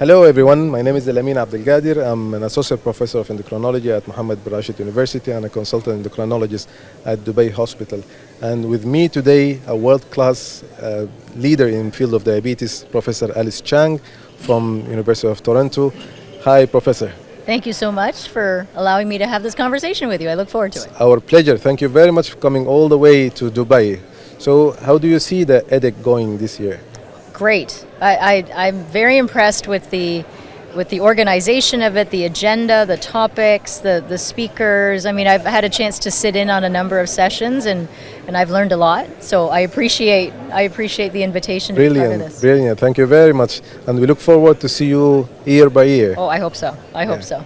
Hello everyone, my name is Elamin Abdelgadir. I'm an associate professor of endocrinology at Mohammed bin Rashid University and a consultant endocrinologist at Dubai Hospital. And with me today, a world-class leader in field of diabetes, Professor Alice Cheng from University of Toronto. Hi, Professor. Thank you so much for allowing me to have this conversation with you. I look forward to it. Our pleasure. Thank you very much for coming all the way to Dubai. So how do you see the EDEC going this year? Great. I'm very impressed with the organization of it, the agenda, the topics, the speakers. I mean, I've had a chance to sit in on a number of sessions and I've learned a lot. So I appreciate the invitation to be part of this. Brilliant. Thank you very much. And we look forward to see you year by year. Oh, I hope so. I hope so.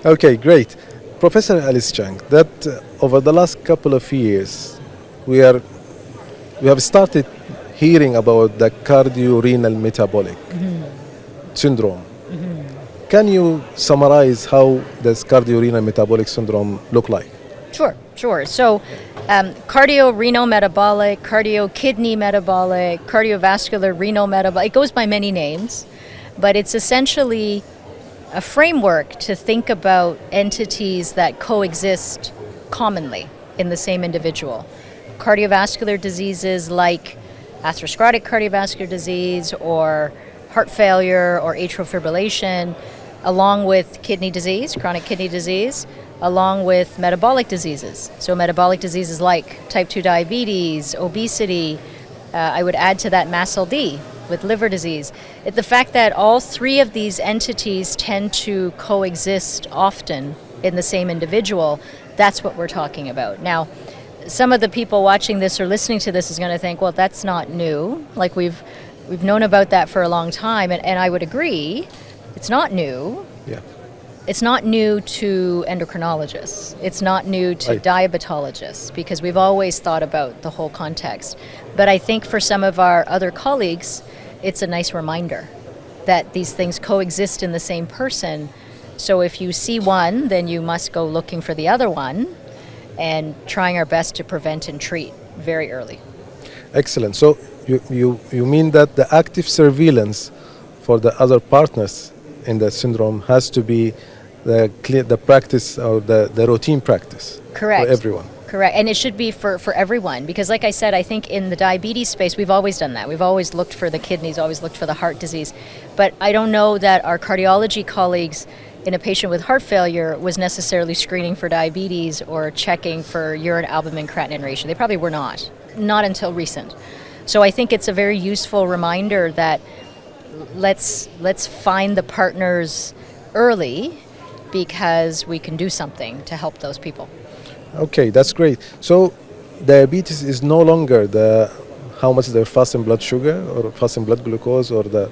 Okay, great. Professor Alice Cheng, that over the last couple of years, we have started hearing about the Cardio-Renal-Metabolic syndrome. Can you summarize how does Cardio-Renal-Metabolic syndrome look like? Sure. So cardio-renal-metabolic, cardio-kidney-metabolic, cardiovascular-renal-metabolic, it goes by many names, but it's essentially a framework to think about entities that coexist commonly in the same individual. Cardiovascular diseases like atherosclerotic cardiovascular disease or heart failure or atrial fibrillation, along with kidney disease, chronic kidney disease, along with metabolic diseases. So metabolic diseases like type 2 diabetes, obesity, I would add to that MASLD with liver disease. The fact that all three of these entities tend to coexist often in the same individual, that's what we're talking about. Now, some of the people watching this or listening to this is going to think, well, that's not new. Like we've known about that for a long time, and I would agree, it's not new. Yeah. It's not new to endocrinologists. It's not new to diabetologists because we've always thought about the whole context. But I think for some of our other colleagues, it's a nice reminder that these things coexist in the same person. So if you see one, then you must go looking for the other one and trying our best to prevent and treat very early. Excellent. So you mean that the active surveillance for the other partners in the syndrome has to be the practice or the routine practice. Correct. For everyone. Correct. And it should be for everyone because like I said, I think in the diabetes space, we've always done that. We've always looked for the kidneys, always looked for the heart disease. But I don't know that our cardiology colleagues in a patient with heart failure was necessarily screening for diabetes or checking for urine albumin creatinine ratio. They probably were not until recent. So I think it's a very useful reminder that let's find the partners early because we can do something to help those people. Okay, that's great. So diabetes is no longer how much their fasting blood sugar or fasting blood glucose or the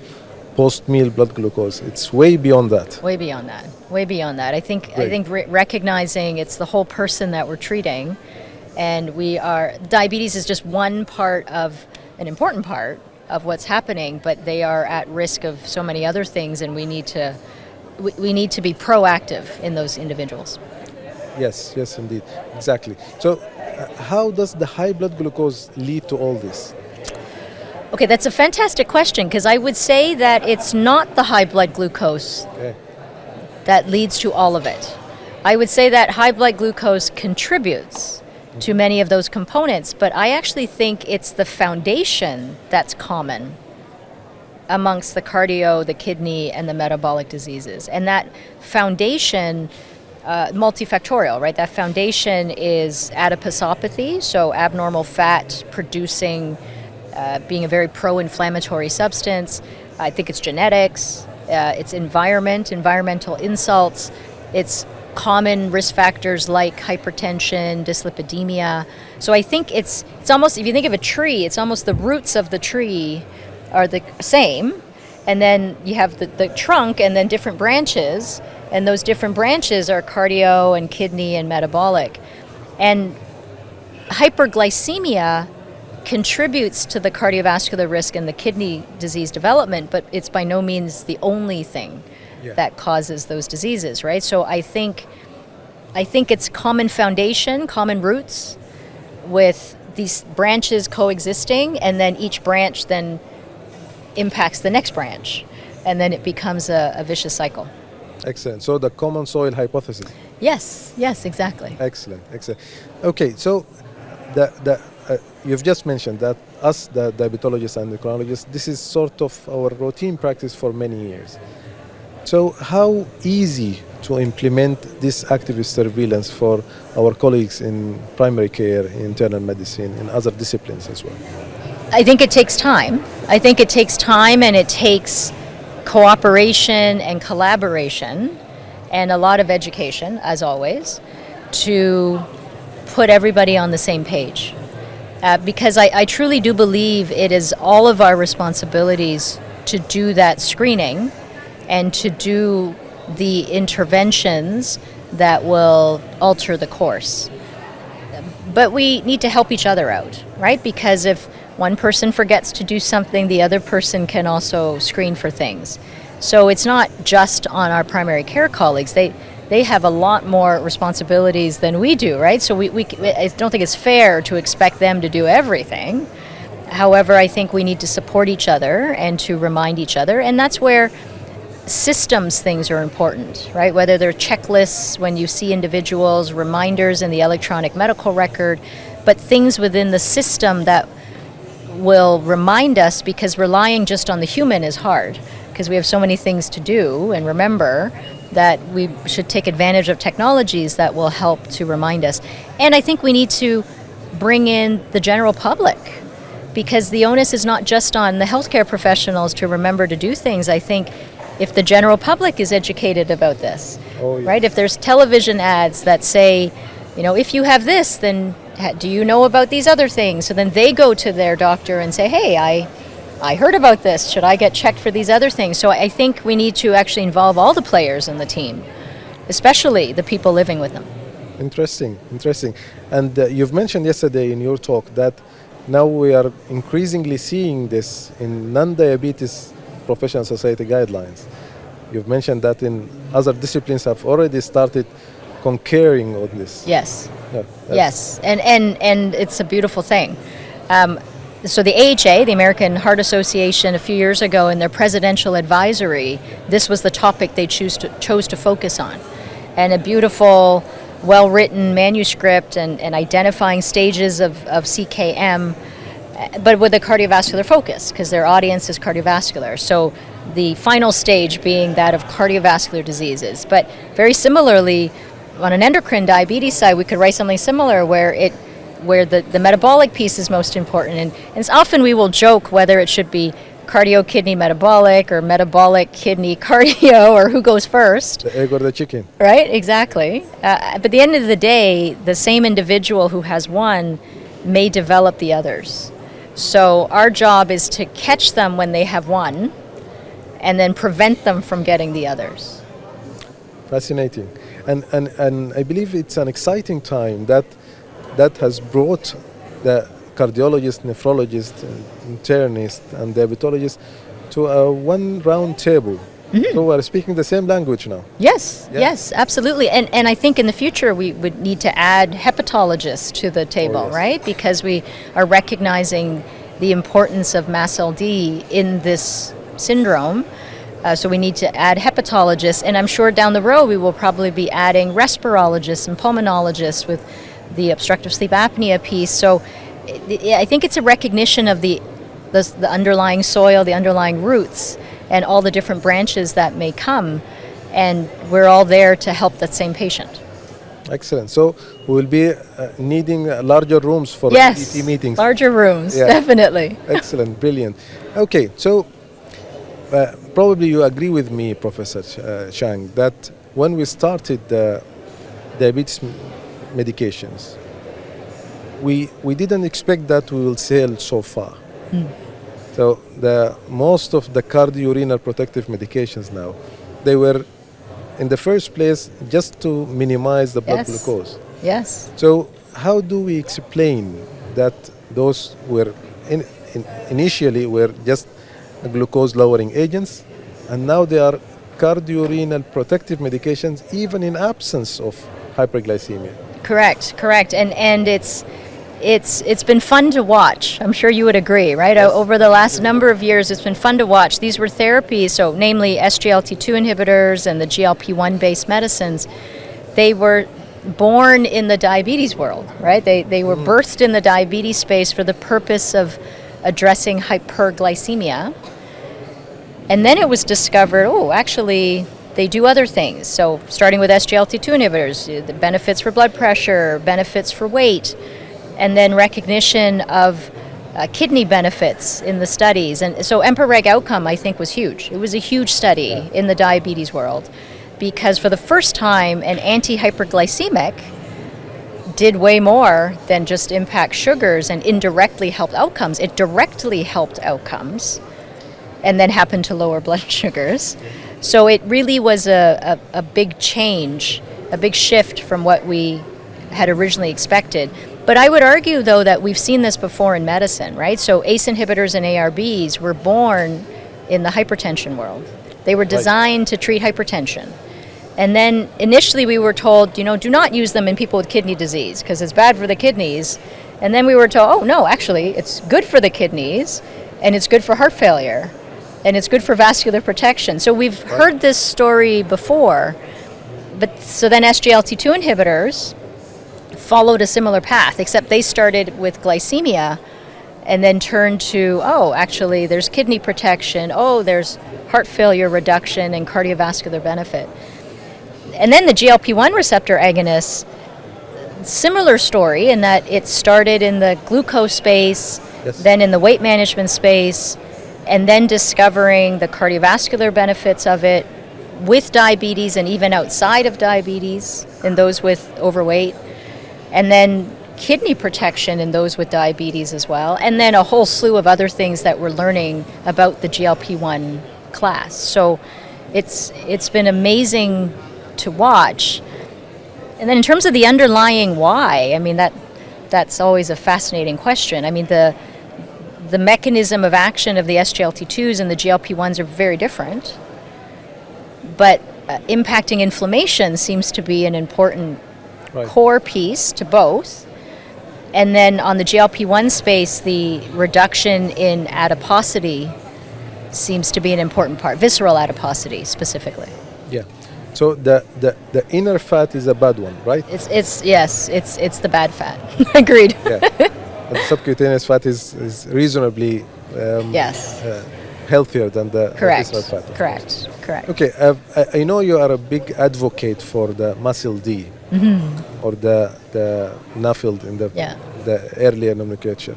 post-meal blood glucose. It's way beyond that. Way beyond that. I think recognizing it's the whole person that we're treating, and diabetes is just one part of an important part of what's happening, but they are at risk of so many other things, and we need to be proactive in those individuals. Yes, indeed, exactly. So, how does the high blood glucose lead to all this? Okay, that's a fantastic question because I would say that it's not the high blood glucose that leads to all of it. I would say that high blood glucose contributes to many of those components, but I actually think it's the foundation that's common amongst the cardio, the kidney, and the metabolic diseases. And that foundation, multifactorial, right? That foundation is adiposopathy, so abnormal fat producing being a very pro-inflammatory substance. I think it's genetics, it's environmental insults, it's common risk factors like hypertension, dyslipidemia. So I think it's almost, if you think of a tree, it's almost the roots of the tree are the same, and then you have the trunk and then different branches, and those different branches are cardio and kidney and metabolic. And hyperglycemia contributes to the cardiovascular risk and the kidney disease development, but it's by no means the only thing that causes those diseases, right? So I think it's common foundation, common roots with these branches coexisting, and then each branch then impacts the next branch. and then it becomes a vicious cycle. Excellent. So the common soil hypothesis. Yes, exactly. Excellent. Okay, so you've just mentioned that us, the diabetologists and endocrinologists, this is sort of our routine practice for many years. So how easy to implement this active surveillance for our colleagues in primary care, internal medicine, and other disciplines as well? I think it takes time. And it takes cooperation and collaboration and a lot of education, as always, to put everybody on the same page. Because I truly do believe it is all of our responsibilities to do that screening and to do the interventions that will alter the course. But we need to help each other out, right? Because if one person forgets to do something, the other person can also screen for things. So it's not just on our primary care colleagues. They have a lot more responsibilities than we do, right? So I don't think it's fair to expect them to do everything. However, I think we need to support each other and to remind each other, and that's where systems things are important, right? Whether they're checklists when you see individuals, reminders in the electronic medical record, but things within the system that will remind us, because relying just on the human is hard, because we have so many things to do and remember, that we should take advantage of technologies that will help to remind us. And I think we need to bring in the general public, because the onus is not just on the healthcare professionals to remember to do things. I think if the general public is educated about this, right? If there's television ads that say, if you have this, then do you know about these other things? So then they go to their doctor and say, hey, I heard about this. Should I get checked for these other things? So I think we need to actually involve all the players in the team, especially the people living with them. Interesting. And you've mentioned yesterday in your talk that now we are increasingly seeing this in non-diabetes professional society guidelines. You've mentioned that in other disciplines have already started concurring on this. Yes. Yes, and it's a beautiful thing. So the AHA, the American Heart Association, a few years ago in their presidential advisory, this was the topic they chose to focus on. And a beautiful, well-written manuscript and identifying stages of CKM, but with a cardiovascular focus, because their audience is cardiovascular. So the final stage being that of cardiovascular diseases. But very similarly, on an endocrine diabetes side, we could write something similar where the metabolic piece is most important. And it's often we will joke whether it should be cardio kidney metabolic or metabolic kidney cardio, or who goes first. The egg or the chicken. Right, exactly. But at the end of the day, the same individual who has one may develop the others. So our job is to catch them when they have one and then prevent them from getting the others. Fascinating. And I believe it's an exciting time that has brought the cardiologist, nephrologist, internist, and diabetologist to one round table. Mm-hmm. So we're speaking the same language now. Yes, absolutely. And I think in the future we would need to add hepatologists to the table, right? Because we are recognizing the importance of MASLD in this syndrome. So we need to add hepatologists, and I'm sure down the road we will probably be adding respirologists and pulmonologists with the obstructive sleep apnea piece. So I think it's a recognition of the underlying soil, the underlying roots, and all the different branches that may come, and we're all there to help that same patient. Excellent. So we'll be needing larger rooms for ET meetings. Larger rooms, definitely. Excellent, brilliant. Okay, so probably you agree with me, Professor Cheng, that when we started the diabetes medications, we didn't expect that we will sail so far. So most of the cardio-renal protective medications now, they were in the first place just to minimize the blood glucose. Yes. So how do we explain that those were initially were just glucose lowering agents, and now they are cardio-renal protective medications even in absence of hyperglycemia? Correct. And it's been fun to watch. I'm sure you would agree, right? Yes. Over the last number of years, it's been fun to watch. These were therapies, so namely SGLT2 inhibitors and the GLP-1 based medicines. They were born in the diabetes world, right? They were birthed in the diabetes space for the purpose of addressing hyperglycemia. And then it was discovered, actually, they do other things. So starting with SGLT2 inhibitors, the benefits for blood pressure, benefits for weight, and then recognition of kidney benefits in the studies. And so EMPA-REG outcome, I think, was huge. It was a huge study in the diabetes world because for the first time, an anti-hyperglycemic did way more than just impact sugars and indirectly helped outcomes. It directly helped outcomes and then happened to lower blood sugars. So it really was a big change, a big shift from what we had originally expected. But I would argue, though, that we've seen this before in medicine, right? So ACE inhibitors and ARBs were born in the hypertension world. They were designed to treat hypertension. And then initially we were told, do not use them in people with kidney disease because it's bad for the kidneys. And then we were told, no, actually, it's good for the kidneys and it's good for heart failure and it's good for vascular protection. So we've heard this story before. But so then SGLT2 inhibitors followed a similar path, except they started with glycemia and then turned to, actually, there's kidney protection, there's heart failure reduction and cardiovascular benefit. And then the GLP-1 receptor agonists, similar story in that it started in the glucose space, then in the weight management space, and then discovering the cardiovascular benefits of it with diabetes and even outside of diabetes in those with overweight. And then kidney protection in those with diabetes as well, and then a whole slew of other things that we're learning about the GLP-1 class. So it's been amazing to watch. And then in terms of the underlying why, I mean, that's always a fascinating question. I mean, the mechanism of action of the SGLT2s and the GLP-1s are very different, but impacting inflammation seems to be an important core piece to both. And then on the GLP-1 space, the reduction in adiposity seems to be an important part, visceral adiposity specifically. Yeah. So the inner fat is a bad one, right? It's the bad fat. Agreed. Yeah. And the subcutaneous fat is reasonably healthier than the visceral fat. Correct. Okay. I know you are a big advocate for the muscle D. Or the NAFLD in the earlier nomenclature.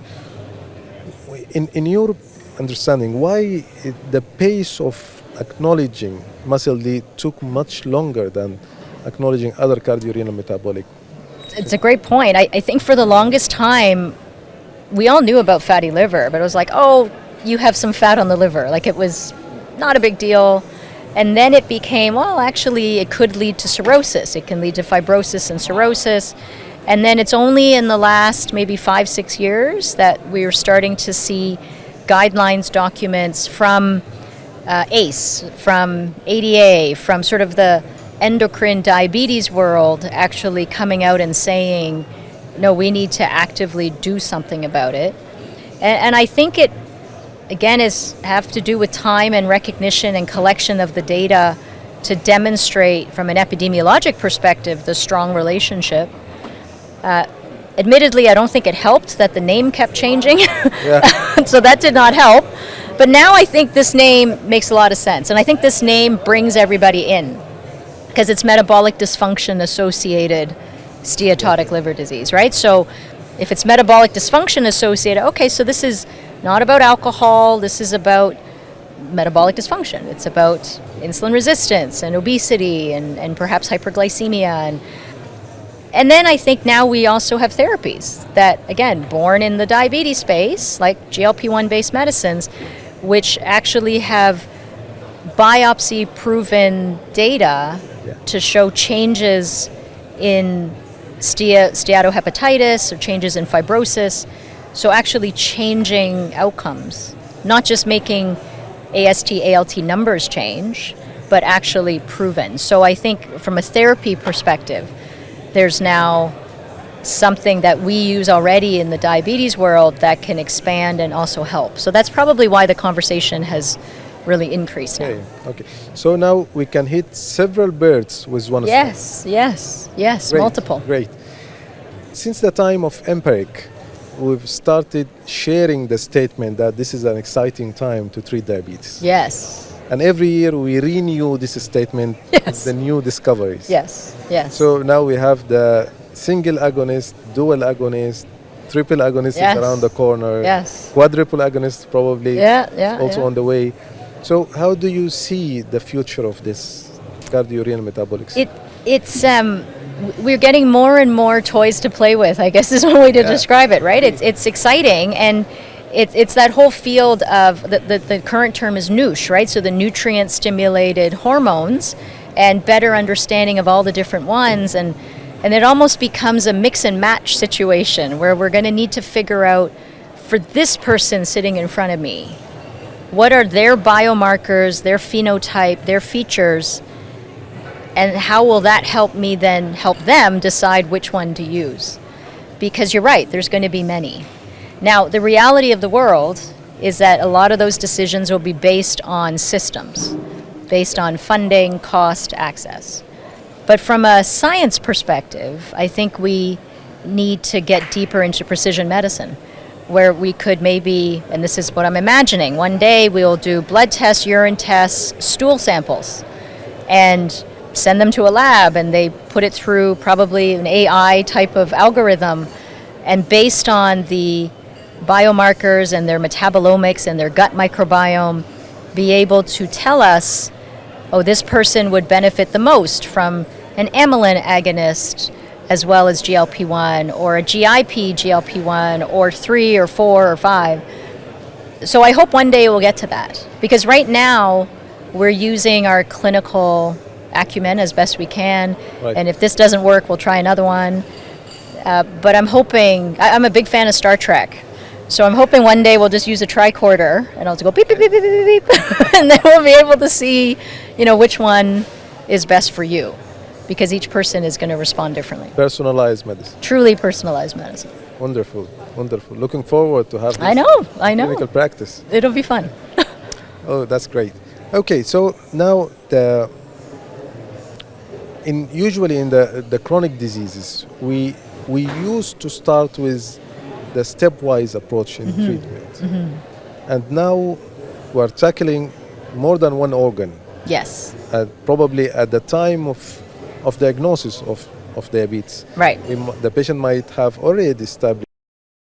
In your understanding, why the pace of acknowledging muscle D took much longer than acknowledging other cardio-renal metabolic? It's a great point. I think for the longest time, we all knew about fatty liver, but it was like, you have some fat on the liver. Like it was not a big deal. And then it became, actually, it could lead to cirrhosis. It can lead to fibrosis and cirrhosis. And then it's only in the last maybe 5-6 years that we're starting to see guidelines documents from ACE, from ADA, from sort of the endocrine diabetes world actually coming out and saying, no, we need to actively do something about it. And I think it, again, have to do with time and recognition and collection of the data to demonstrate from an epidemiologic perspective the strong relationship. Admittedly, I don't think it helped that the name kept changing, so that did not help. But now I think this name makes a lot of sense, and I think this name brings everybody in because it's metabolic dysfunction associated steatotic liver disease, right? So if it's metabolic dysfunction associated, okay, so this is not about alcohol, this is about metabolic dysfunction. It's about insulin resistance and obesity and perhaps hyperglycemia. And then I think now we also have therapies that, again, born in the diabetes space, like GLP-1 based medicines, which actually have biopsy-proven data to show changes in steatohepatitis or changes in fibrosis. So actually changing outcomes, not just making AST, ALT numbers change, but actually proven. So I think from a therapy perspective, there's now something that we use already in the diabetes world that can expand and also help. So that's probably why the conversation has really increased now. Okay. So now we can hit several birds with one stone. Yes, Great, multiple. Great. Since the time of Empiric, we've started sharing the statement that this is an exciting time to treat diabetes. Yes. And every year we renew this statement with the new discoveries. Yes. So now we have the single agonist, dual agonist, triple agonist is around the corner. Yes. Quadruple agonist probably also Yeah. on the way. So how do you see the future of this cardio-renal metabolics? We're getting more and more toys to play with, I guess is one way to describe it, right? It's exciting, and it's that whole field of, the current term is NUSH, right? So the nutrient-stimulated hormones, and better understanding of all the different ones, and it almost becomes a mix and match situation where we're going to need to figure out, for this person sitting in front of me, what are their biomarkers, their phenotype, their features, and how will that help me then help them decide which one to use? Because you're right, there's going to be many. Now, the reality of the world is that a lot of those decisions will be based on systems, based on funding, cost, access. But from a science perspective, I think we need to get deeper into precision medicine, where we could maybe, and this is what I'm imagining, one day we'll do blood tests, urine tests, stool samples, and send them to a lab, and they put it through probably an AI type of algorithm, and based on the biomarkers and their metabolomics and their gut microbiome, be able to tell us, oh, this person would benefit the most from an amylin agonist as well as GLP-1, or a GIP GLP-1, or 3 or 4 or 5. So I hope one day we'll get to that, because right now we're using our clinical acumen as best we can, and if this doesn't work, we'll try another one. But I'm hoping, I'm a big fan of Star Trek, so I'm hoping one day we'll just use a tricorder and I'll just go beep, beep, beep, beep, beep, beep, and then we'll be able to see, which one is best for you, because each person is going to respond differently. Personalized medicine. Truly personalized medicine. Wonderful. Looking forward to have this I know. clinical practice. It'll be fun. Oh, that's great. Okay, so now usually in the chronic diseases, we used to start with the stepwise approach in treatment. And now we're tackling more than one organ. Yes. Probably at the time of diagnosis of diabetes. Right. The patient might have already established